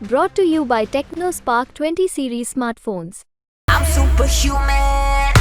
Brought to you by TechnoSpark 20 series smartphones. I'm superhuman.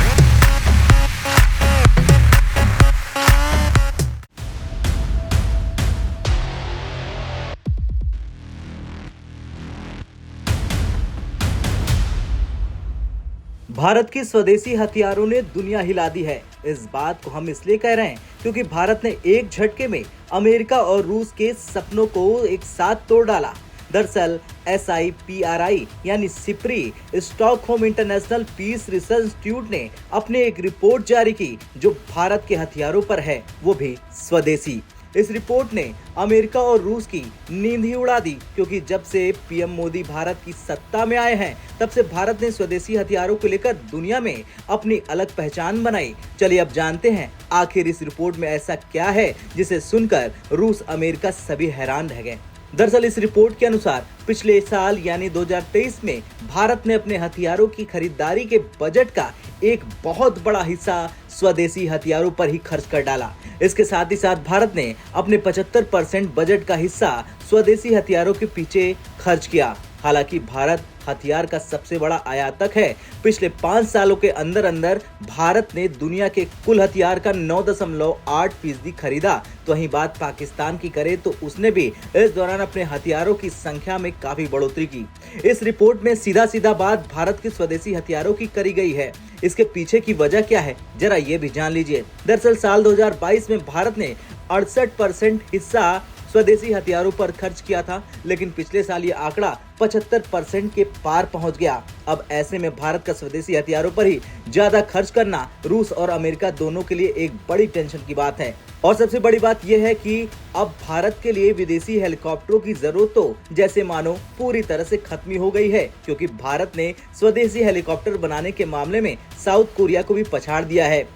Bharat की स्वदेशी हथियारों ने दुनिया हिला दी है। इस बात को हम इसलिए कह रहे हैं क्योंकि भारत ने एक झटके में अमेरिका और रूस के सपनों को एक साथ तोड़ डाला। दरअसल SIPRI यानी SIPRI Stockholm International Peace Research Institute ने अपने एक रिपोर्ट जारी की जो भारत के हथियारों पर है, वो भी स्वदेशी। इस रिपोर्ट ने अमेरिका और रूस की नींद ही उड़ा दी क्योंकि जब से PM मोदी भारत की सत्ता में आए हैं तब से भारत ने स्वदेशी हथियारों को लेकर दुनिया में अपनी अलग पहचान बनाई। चलिए अब जानते हैं आखिर इस रिपोर्ट में ऐसा क्या है जिसे सुनकर रूस अमेरिका सभी हैरान रह गए। दरअसल इस रिपोर्ट के अनुसार पिछले साल यानी 2023 में भारत ने अपने हथियारों की खरीदारी के बजट का एक बहुत बड़ा हिस्सा स्वदेशी हथियारों पर ही खर्च कर डाला। इसके साथ ही साथ भारत ने अपने 75% बजट का हिस्सा स्वदेशी हथियारों के पीछे खर्च किया। हालांकि भारत हथियार का सबसे बड़ा आयातक है। पिछले 5 सालों के अंदर अंदर भारत ने दुनिया के कुल हथियार का 9.8% खरीदा। तो वहीं बात पाकिस्तान की करें तो उसने भी इस दौरान अपने हथियारों की संख्या में काफी बढ़ोतरी की। इस रिपोर्ट में सीधा बात भारत के स्वदेशी हथियारों की करी गई है। इसके पीछे की वजह क्या है जरा ये भी जान लीजिए। दरअसल साल 2022 में भारत ने 68% हिस्सा स्वदेशी हथियारों पर खर्च किया था, लेकिन पिछले साल ये आंकड़ा 75% के पार पहुंच गया। अब ऐसे में भारत का स्वदेशी हथियारों पर ही ज्यादा खर्च करना रूस और अमेरिका दोनों के लिए एक बड़ी टेंशन की बात है। और सबसे बड़ी बात यह है कि अब भारत के लिए विदेशी हेलीकॉप्टरों की जरूरत तो जैसे मानो पूरी तरह से खत्म हो गई है, क्योंकि भारत ने स्वदेशी हेलीकॉप्टर बनाने के मामले में साउथ कोरिया को भी पछाड़ दिया है।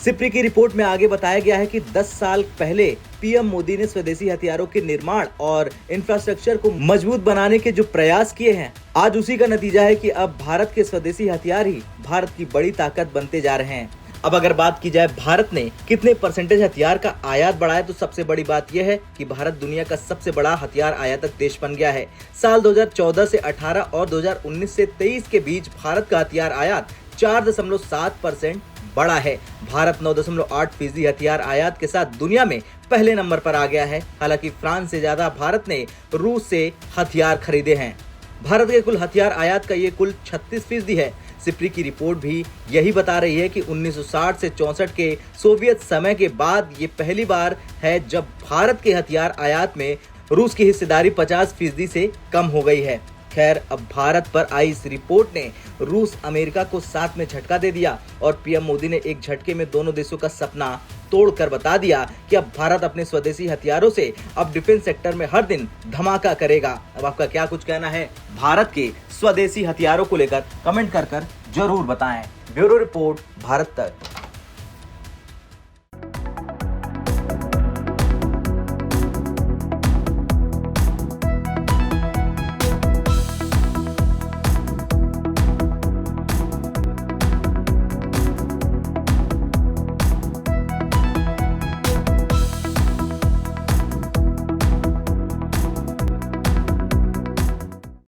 सिप्री की रिपोर्ट में आगे बताया गया है कि 10 साल पहले PM मोदी ने स्वदेशी हथियारों के निर्माण और इंफ्रास्ट्रक्चर को मजबूत बनाने के जो प्रयास किए हैं, आज उसी का नतीजा है कि अब भारत के स्वदेशी हथियार ही भारत की बड़ी ताकत बनते जा रहे हैं। अब अगर बात की जाए भारत ने कितने परसेंटेज हथियार का आयात बढ़ाया, तो सबसे बड़ी बात यह है कि भारत दुनिया का सबसे बड़ा हथियार आयातक देश बन गया है। साल 2014 से 18 और 2019 से 23 के बीच भारत का हथियार आयात 4.7% बड़ा है। भारत 9.8% हथियार आयात के साथ दुनिया में पहले नंबर पर आ गया है। हालांकि फ्रांस से ज्यादा भारत ने रूस से हथियार खरीदे हैं। भारत के कुल हथियार आयात का ये कुल 36% है। सिप्री की रिपोर्ट भी यही बता रही है कि 1960 से 64 के सोवियत समय के बाद ये पहली बार है जब भारत के हथियार आयात में रूस की हिस्सेदारी 50% से कम हो गई है। खैर, अब भारत पर आई इस रिपोर्ट ने रूस अमेरिका को साथ में झटका दे दिया और PM मोदी ने एक झटके में दोनों देशों का सपना तोड़कर बता दिया कि अब भारत अपने स्वदेशी हथियारों से अब डिफेंस सेक्टर में हर दिन धमाका करेगा। अब आपका क्या कुछ कहना है भारत के स्वदेशी हथियारों को लेकर, कमेंट कर जरूर बताएं। ब्यूरो रिपोर्ट, भारत तक।